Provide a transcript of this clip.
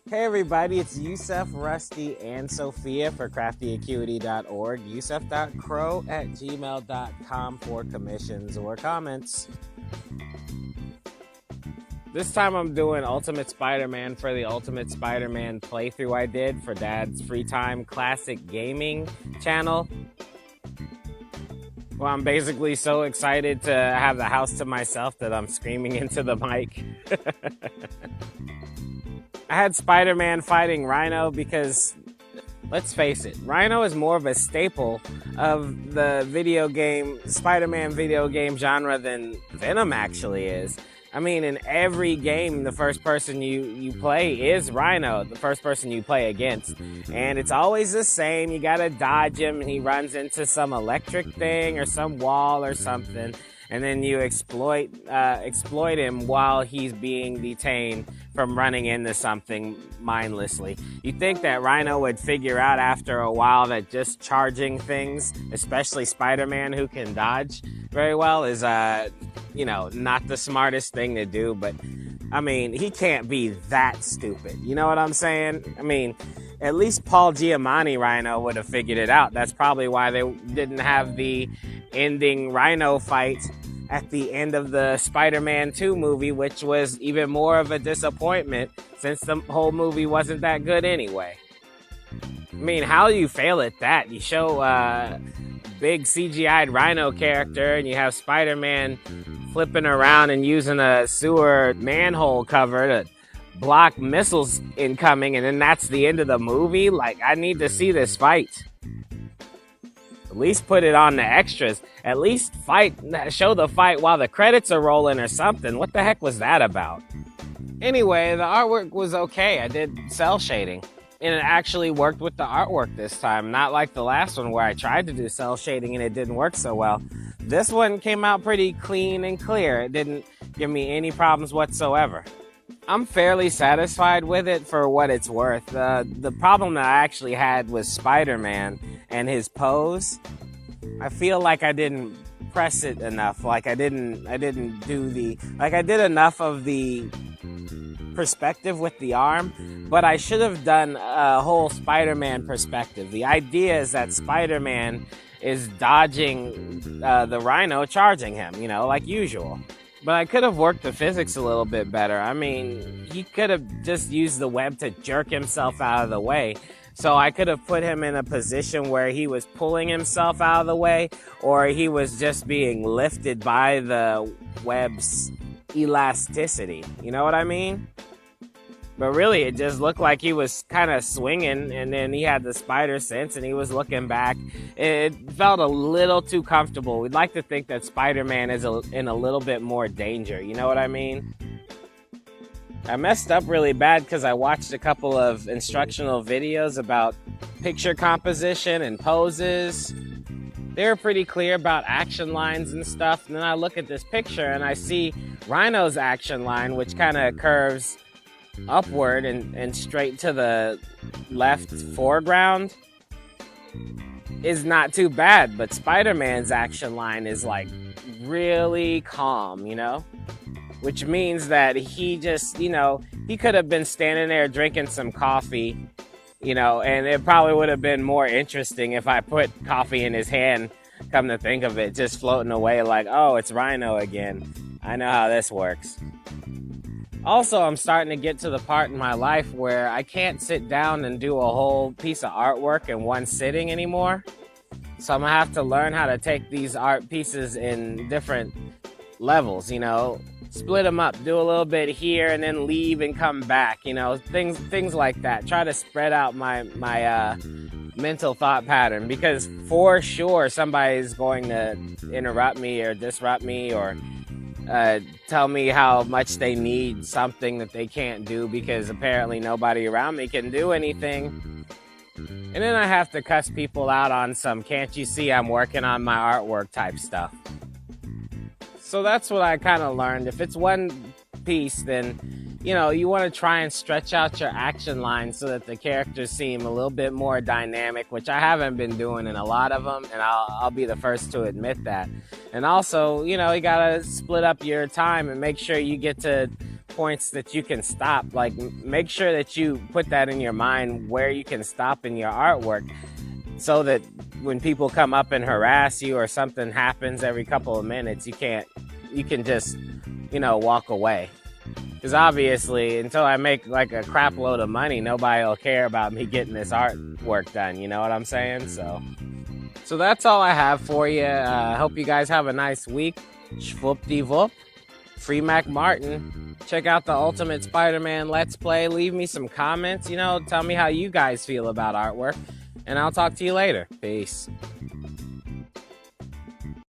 Hey everybody, it's Yusef, Rusty, and Sophia for CraftyAcuity.org. Yusef.crow@gmail.com for commissions or comments. This time I'm doing Ultimate Spider-Man for the Ultimate Spider-Man playthrough I did for Dad's Free Time Classic Gaming channel. Well, I'm basically so excited to have the house to myself that I'm screaming into the mic. I had Spider-Man fighting Rhino because, let's face it, Rhino is more of a staple of the video game, Spider-Man video game genre than Venom actually is. I mean, in every game, the first person you play is Rhino, the first person you play against. And it's always the same. You gotta dodge him and he runs into some electric thing or some wall or something. And then you exploit him while he's being detained from running into something mindlessly. You'd think that Rhino would figure out after a while that just charging things, especially Spider-Man who can dodge very well, is not the smartest thing to do. But I mean, he can't be that stupid. You know what I'm saying? I mean, at least Paul Giamatti Rhino would have figured it out. That's probably why they didn't have the ending Rhino fight at the end of the Spider-Man 2 movie, which was even more of a disappointment since the whole movie wasn't that good anyway. I mean, how do you fail at that? You show big CGI'd Rhino character and you have Spider-Man flipping around and using a sewer manhole cover to block missiles incoming, and then that's the end of the movie? Like, I need to see this fight. At least put it on the extras. At least show the fight while the credits are rolling or something. What the heck was that about? Anyway, the artwork was okay. I did cell shading, and it actually worked with the artwork this time. Not like the last one where I tried to do cell shading and it didn't work so well. This one came out pretty clean and clear. It didn't give me any problems whatsoever. I'm fairly satisfied with it for what it's worth. The problem that I actually had was Spider-Man and his pose. I feel like I didn't press it enough. Like I did enough of the perspective with the arm, but I should have done a whole Spider-Man perspective. The idea is that Spider-Man is dodging the Rhino charging him, like usual. But I could have worked the physics a little bit better. I mean, he could have just used the web to jerk himself out of the way. So I could have put him in a position where he was pulling himself out of the way, or he was just being lifted by the web's elasticity. You know what I mean? But really, it just looked like he was kind of swinging, and then he had the spider sense, and he was looking back. It felt a little too comfortable. We'd like to think that Spider-Man is in a little bit more danger. You know what I mean? I messed up really bad because I watched a couple of instructional videos about picture composition and poses. They were pretty clear about action lines and stuff. And then I look at this picture, and I see Rhino's action line, which kind of curves upward and straight to the left foreground, is not too bad, but Spider-Man's action line is like really calm, which means that he just, he could have been standing there drinking some coffee, and it probably would have been more interesting if I put coffee in his hand, come to think of it, just floating away like, oh, it's Rhino again. I know how this works. Also, I'm starting to get to the part in my life where I can't sit down and do a whole piece of artwork in one sitting anymore. So I'm going to have to learn how to take these art pieces in different levels, split them up, do a little bit here and then leave and come back, things like that. Try to spread out my mental thought pattern, because for sure somebody's going to interrupt me or disrupt me or tell me how much they need something that they can't do because apparently nobody around me can do anything. And then I have to cuss people out on some "can't you see I'm working on my artwork" type stuff. So that's what I kind of learned. If it's one piece, then you want to try and stretch out your action lines so that the characters seem a little bit more dynamic, which I haven't been doing in a lot of them, and I'll be the first to admit that. And also, you gotta split up your time and make sure you get to points that you can stop. Like, make sure that you put that in your mind where you can stop in your artwork, so that when people come up and harass you or something happens every couple of minutes, you can just, walk away. Because obviously, until I make like a crap load of money, nobody will care about me getting this artwork done. You know what I'm saying? So that's all I have for you. Hope you guys have a nice week. Shvoop-de-voop. Free Mac Martin. Check out the Ultimate Spider-Man Let's Play. Leave me some comments. Tell me how you guys feel about artwork. And I'll talk to you later. Peace.